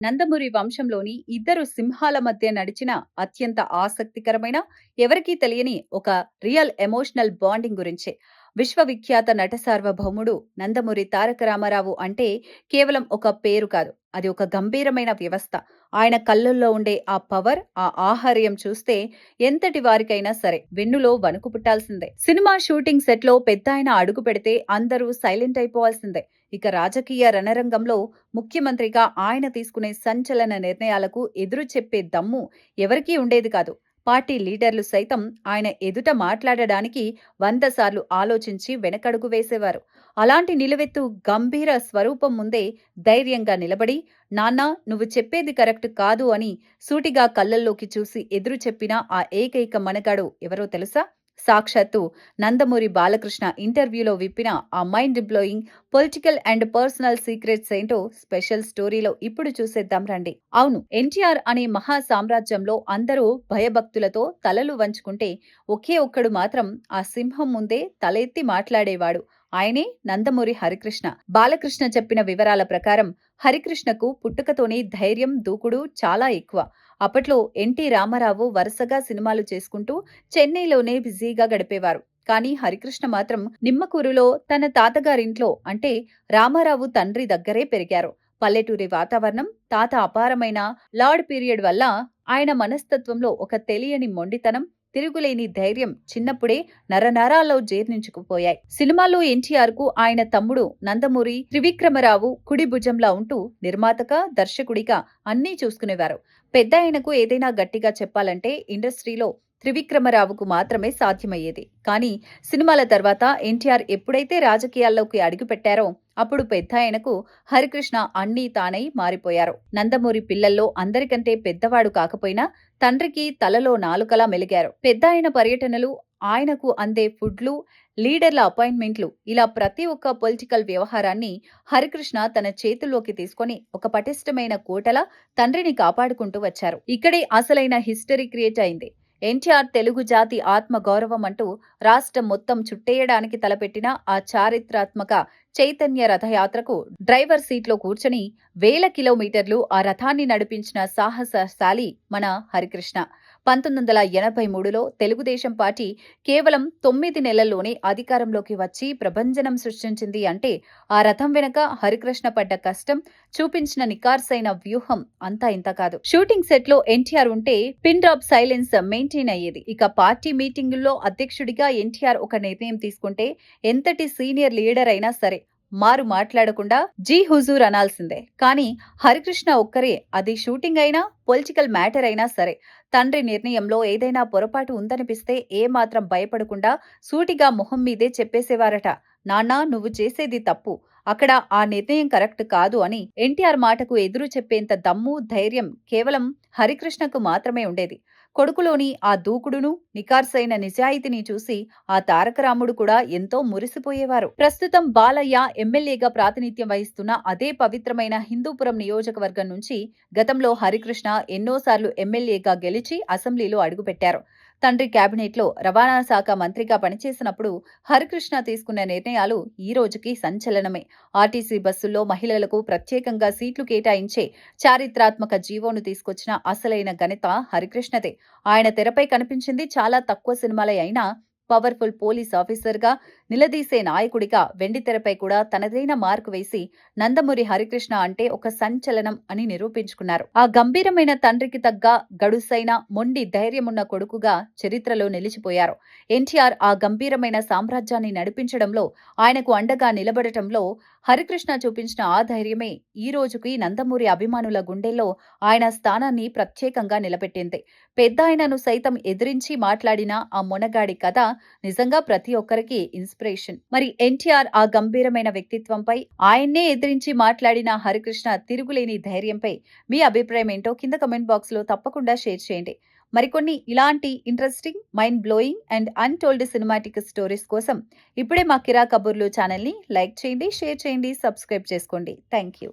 నందమూరి వంశంలోని ఇద్దరు సింహాల మధ్య నడిచిన అత్యంత ఆసక్తికరమైన, ఎవరికీ తెలియని ఒక రియల్ ఎమోషనల్ బాండింగ్ గురించే. విశ్వవిఖ్యాత నట సార్వభౌముడు నందమూరి తారక రామారావు అంటే కేవలం ఒక పేరు కాదు. అది ఒక గంభీరమైన వ్యవస్థ. ఆయన కళ్ళల్లో ఉండే ఆ పవర్, ఆ ఆహార్యం చూస్తే ఎంతటి వారికైనా సరే వెన్నులో వణుకు పుట్టాల్సిందే. సినిమా షూటింగ్ సెట్లో పెద్దాయన అడుగు పెడితే అందరూ సైలెంట్ అయిపోవాల్సిందే. ఇక రాజకీయ రణరంగంలో ముఖ్యమంత్రిగా ఆయన తీసుకునే సంచలన నిర్ణయాలకు ఎదురు చెప్పే దమ్ము ఎవరికీ ఉండేది కాదు. పార్టీ లీడర్లు సైతం ఆయన ఎదుట మాట్లాడడానికి 100 సార్లు ఆలోచించి వెనకడుగు వేసేవారు. అలాంటి నిలువెత్తు గంభీర స్వరూపం ముందే ధైర్యంగా నిలబడి, నాన్నా నువ్వు చెప్పేది కరెక్ట్ కాదు అని సూటిగా కళ్ళల్లోకి చూసి ఎదురు చెప్పిన ఆ ఏకైక మనగాడు ఎవరో తెలుసా? సాక్షాత్తు నందమూరి బాలకృష్ణ ఇంటర్వ్యూలో విప్పిన ఆ mind blowing political and personal secrets ఏంటో స్పెషల్ స్టోరీలో ఇప్పుడు చూసేద్దాం రండి. అవును, ఎన్టీఆర్ అనే మహా సామ్రాజ్యంలో అందరూ భయభక్తులతో తలలు వంచుకుంటే ఒకే ఒక్కడు మాత్రం ఆ సింహం ముందే తల ఎత్తి మాట్లాడేవాడు. ఆయనే నందమూరి హరికృష్ణ. బాలకృష్ణ చెప్పిన వివరాల ప్రకారం హరికృష్ణకు పుట్టుకతోనే ధైర్యం, దూకుడు చాలా ఎక్కువ. అప్పట్లో ఎన్టీ రామారావు వరుసగా సినిమాలు చేసుకుంటూ చెన్నైలోనే బిజీగా గడిపేవారు. కానీ హరికృష్ణ మాత్రం నిమ్మకూరులో తన తాతగారింట్లో అంటే రామారావు తండ్రి దగ్గరే పెరిగారు. పల్లెటూరి వాతావరణం, తాత అపారమైన లార్డ్ పీరియడ్ వల్ల ఆయన మనస్తత్వంలో ఒక తెలియని మొండితనం, తిరుగులేని ధైర్యం చిన్నప్పుడే నరనరాల్లో జీర్ణించుకుపోయాయి. సినిమాలో ఎన్టీఆర్ కు ఆయన తమ్ముడు నందమూరి త్రివిక్రమరావు కుడి భుజంలా ఉంటూ నిర్మాతగా, దర్శకుడిగా అన్నీ చూసుకునేవారు. పెద్ద ఆయనకు ఏదైనా గట్టిగా చెప్పాలంటే ఇండస్ట్రీలో త్రివిక్రమరావుకు మాత్రమే సాధ్యమయ్యేది. కానీ సినిమాల తర్వాత ఎన్టీఆర్ ఎప్పుడైతే రాజకీయాల్లోకి అడుగుపెట్టారో అప్పుడు పెద్దాయనకు హరికృష్ణ అన్నీ తానై మారిపోయారు. నందమూరి పిల్లల్లో అందరికంటే పెద్దవాడు కాకపోయినా తండ్రికి తలలో నాలుకలా మెలిగారు. పెద్దాయన పర్యటనలు, ఆయనకు అందే ఫుడ్లు, లీడర్ల అపాయింట్మెంట్లు ఇలా ప్రతి ఒక్క పొలిటికల్ వ్యవహారాన్ని హరికృష్ణ తన చేతుల్లోకి తీసుకొని ఒక పటిష్టమైన కోటలా తండ్రిని కాపాడుకుంటూ వచ్చారు. ఇక్కడే అసలైన హిస్టరీ క్రియేట్ అయింది. ఎన్టీఆర్ తెలుగు జాతి ఆత్మ గౌరవం అంటూ రాష్ట్రం మొత్తం చుట్టేయడానికి తలపెట్టిన ఆ చారిత్రాత్మక చైతన్య రథయాత్రకు డ్రైవర్ సీట్లో కూర్చొని వేల కిలోమీటర్లు ఆ రథాన్ని నడిపించిన సాహసశాలి మన హరికృష్ణ. 1983లో తెలుగుదేశం పార్టీ కేవలం 9 నెలల్లోనే అధికారంలోకి వచ్చి ప్రభంజనం సృష్టించింది అంటే ఆ రథం వెనక హరికృష్ణ పడ్డ కష్టం, చూపించిన నికార్సైన వ్యూహం అంతా ఇంత కాదు. షూటింగ్ సెట్ లో ఎన్టీఆర్ ఉంటే పిన్ డ్రాప్ సైలెన్స్ మెయింటైన్ అయ్యేది. ఇక పార్టీ మీటింగుల్లో అధ్యక్షుడిగా ఎన్టీఆర్ ఒక నిర్ణయం తీసుకుంటే ఎంతటి సీనియర్ లీడర్ అయినా సరే మారు మాట్లాడకుండా జీ హుజూర్ అనాల్సిందే. కానీ హరికృష్ణ ఒక్కరే, అది షూటింగ్ అయినా పొలిటికల్ మ్యాటర్ అయినా సరే తండ్రి నిర్ణయంలో ఏదైనా పొరపాటు ఉందనిపిస్తే ఏమాత్రం భయపడకుండా సూటిగా మొహం మీదే చెప్పేసేవారట. నాన్నా నువ్వు చేసేది తప్పు, అక్కడ ఆ నిర్ణయం కరెక్ట్ కాదు అని ఎన్టీఆర్ మాటకు ఎదురు చెప్పేంత దమ్ము, ధైర్యం కేవలం హరికృష్ణకు మాత్రమే ఉండేది. కొడుకులోని ఆ దూకుడును, నికార్సైన నిజాయితీని చూసి ఆ తారకరాముడు కూడా ఎంతో మురిసిపోయేవారు. ప్రస్తుతం బాలయ్య ఎమ్మెల్యేగా ప్రాతినిధ్యం వహిస్తున్న అదే పవిత్రమైన హిందూపురం నియోజకవర్గం నుంచి గతంలో హరికృష్ణ ఎన్నోసార్లు ఎమ్మెల్యేగా గెలిచి అసెంబ్లీలో అడుగుపెట్టారు. తండ్రి కేబినెట్లో రవాణా శాఖ మంత్రిగా పనిచేసినప్పుడు హరికృష్ణ తీసుకున్న నిర్ణయాలు ఈ రోజుకి సంచలనమే. ఆర్టీసీ బస్సుల్లో మహిళలకు ప్రత్యేకంగా సీట్లు కేటాయించే చారిత్రాత్మక జీవోను తీసుకొచ్చిన అసలైన ఘనత హరికృష్ణదే. ఆయన తెరపై కనిపించింది చాలా తక్కువ సినిమాలే అయినా పవర్ఫుల్ పోలీస్ ఆఫీసర్గా, నిలదీసే నాయకుడిగా వెండితెరపై కూడా తనదైన మార్కు వేసి నందమూరి హరికృష్ణ అంటే ఒక సంచలనం అని నిరూపించుకున్నారు. ఆ గంభీరమైన తండ్రికి తగ్గ గడుసైన మొండి ధైర్యమున్న కొడుకుగా చరిత్రలో నిలిచిపోయారు. ఎన్టీఆర్ ఆ గంభీరమైన సామ్రాజ్యాన్ని నడిపించడంలో, ఆయనకు అండగా నిలబడటంలో హరికృష్ణ చూపించిన ఆ ధైర్యమే ఈ రోజుకి నందమూరి అభిమానుల గుండెల్లో ఆయన స్థానాన్ని ప్రత్యేకంగా నిలబెట్టింది. పెద్దాయనను సైతం ఎదిరించి మాట్లాడిన ఆ మొనగాడి కథ నిజంగా ప్రతి ఒక్కరికి ఇన్స్పిరేషన్. మరి ఎన్టీఆర్ ఆ గంభీరమైన వ్యక్తిత్వంపై, ఆయన్నే ఎదిరించి మాట్లాడిన హరికృష్ణ తిరుగులేని ధైర్యంపై మీ అభిప్రాయం ఏంటో కింద కమెంట్ బాక్స్ లో తప్పకుండా షేర్ చేయండి. మరికొన్ని ఇలాంటి interesting, mind blowing and untold cinematic stories కోసం ఇప్పుడే మా కిరా కబుర్లు ఛానల్ ని లైక్ చేయండి, షేర్ చేయండి, సబ్స్క్రైబ్ చేసుకోండి. Thank you.